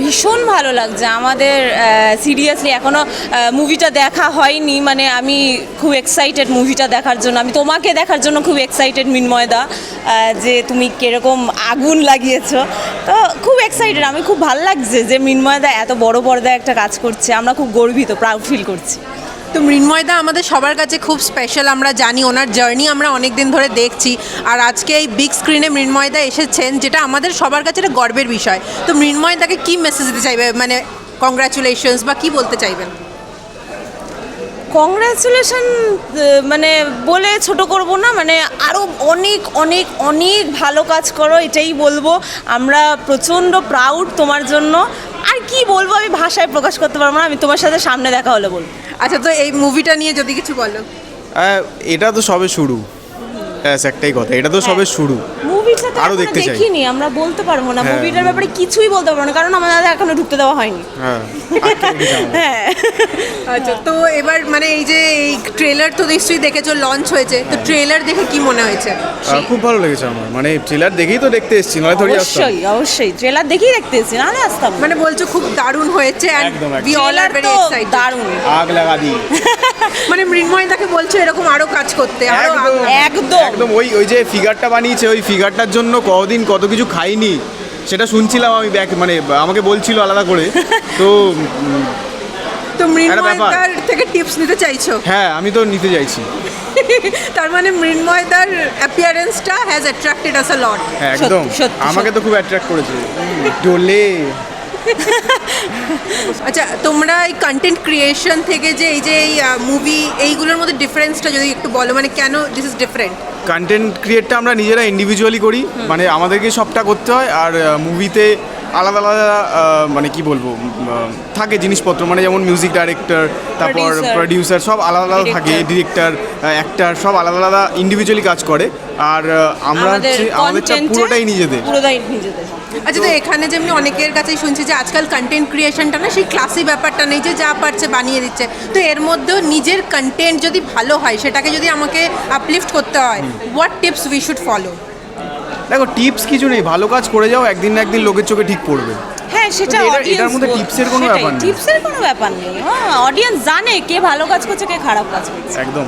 ভীষণ ভালো লাগছে আমাদের। সিরিয়াসলি এখনও মুভিটা দেখা হয়নি, মানে আমি খুব এক্সাইটেড মুভিটা দেখার জন্য। আমি তোমাকে দেখার জন্য খুব এক্সাইটেড মিন্ময়দা, যে তুমি কীরকম আগুন লাগিয়েছো। তো খুব এক্সাইটেড, আমি খুব ভালো লাগছে যে মিন্ময়দা এত বড় পর্দায় একটা কাজ করছে। আমরা খুব গর্বিত, প্রাউড ফিল করছি। তো মৃন্ময়দা আমাদের সবার কাছে খুব স্পেশাল, আমরা জানি ওনার জার্নি আমরা অনেক দিন ধরে দেখছি, আর আজকে এই বিগ স্ক্রিনে মৃন্ময়দা এসেছেন, যেটা আমাদের সবার কাছে একটা গর্বের বিষয়। তো মৃন্ময়দাকে কি মেসেজ দিতে চাইবে, মানে কংগ্রাচুলেশনস বা কি বলতে চাইবেন? কংগ্রাচুলেশন মানে বলে ছোট করব না, মানে আরও অনেক অনেক অনেক ভালো কাজ করো, এটাই বলবো। আমরা প্রচণ্ড প্রাউড তোমার জন্য। আর কি বলবো, আমি ভাষায় প্রকাশ করতে পারবো না, আমি তোমার সাথে সামনে দেখা হলে বলবো। আচ্ছা, তো এই মুভিটা নিয়ে যদি কিছু বলো। এটা তো সবে শুরু, একটাই কথা, এটা তো সবে শুরু। মুভিটা তো আরো এখনো দেখতে চাই। দেখিনি, আমরা বলতে পারবো না হ্যাঁ। মুভিটার ব্যাপারে কিছুই বলতে পারবো না, কারণ আমাদের এখনো ঢুকতে দেওয়া হয়নি। হ্যাঁ হ্যাঁ। আচ্ছা, তো এবার মানে এই যে এই ট্রেলার তো নিশ্চয়ই দেখেছো, লঞ্চ হয়েছে, তো ট্রেলার দেখে কি মনে হয়েছে? খুব ভালো লেগেছে আমার, মানে ট্রেলার দেখেই তো দেখতে এসেছি, নয় থোড়ি আসতাম। অবশ্যই অবশ্যই ট্রেলার দেখেই দেখতে এসেছি, নাহলে আসতাম না। মানে বলছো খুব দারুণ হয়েছে, and একদম, একদম। we all are trailer very তো excited. দারুণ। আগ লাগা দি। মানে মৃন্ময়দাকে বলছো এরকম আরো কাজ করতে, আরো একদম একদম। একদম। ওই যে ফিগারটা বানিয়েছে, ওই ফিগারটার জন্য কতদিন কত কিছু খাইনি, সেটা শুনছিলাম আমি, মানে আমাকে বলছিল আলাদা করে। তো তো একটা ব্যাপার। মৃন্ময়দার থেকে টিপস নিতে চাইছো? হ্যাঁ, আমি তো নিতে চাইছি। তার মানে মৃন্ময়দার অ্যাপিয়ারেন্সটা হ্যাজ অ্যাট্রাক্টেড আস আ লট। হ্যাঁ, একদম। সত্যি, আমাকে তো খুব অ্যাট্রাক্ট করেছে, ডোলে। আচ্ছা, তোমরা এই কন্টেন্ট ক্রিয়েশন থেকে যে এই মুভি এইগুলোর মধ্যে ডিফারেন্সটা যদি একটু বলো, মানে কেন দিস ইজ ডিফারেন্ট? কন্টেন্ট ক্রিয়েটটা আমরা নিজেরা ইন্ডিভিজুয়ালি করি, মানে আমাদেরকে সবটা করতে হয়। আর মুভিতে আলাদা আলাদা মানে কি বলবো, থাকে জিনিসপত্র, মানে যেমন মিউজিক ডাইরেক্টর, তারপর প্রডিউসার, সব আলাদা আলাদা থাকে, ডিরেক্টর, অ্যাক্টার, সব আলাদা আলাদা ইন্ডিভিজুয়ালি কাজ করে। আর আমরা হচ্ছে আমাদেরটা পুরোটাই নিজেদের। আচ্ছা, তো এখানে যেমনি অনেকের কাছেই শুনছি যে আজকাল কন্টেন্ট ক্রিয়েশনটা না সেই ক্লাসি ব্যাপারটা নেই, যে যা পারছে বানিয়ে দিচ্ছে। তো এর মধ্যেও নিজের কন্টেন্ট যদি ভালো হয়, সেটাকে যদি আমাকে আপলিফট করতে হয়, what tips we should follow? দেখো, টিপস কিছু নেই, ভালো কাজ করে যাও, একদিন না একদিন লোকের চোখে ঠিক পড়বে। হ্যাঁ, সেটা এটার মধ্যে টিপসের কোনো ব্যাপার নেই। টিপসের কোনো ব্যাপার নেই। হ্যাঁ, অডিয়েন্স জানে কে ভালো কাজ করছে কে খারাপ কাজ করছে। একদম।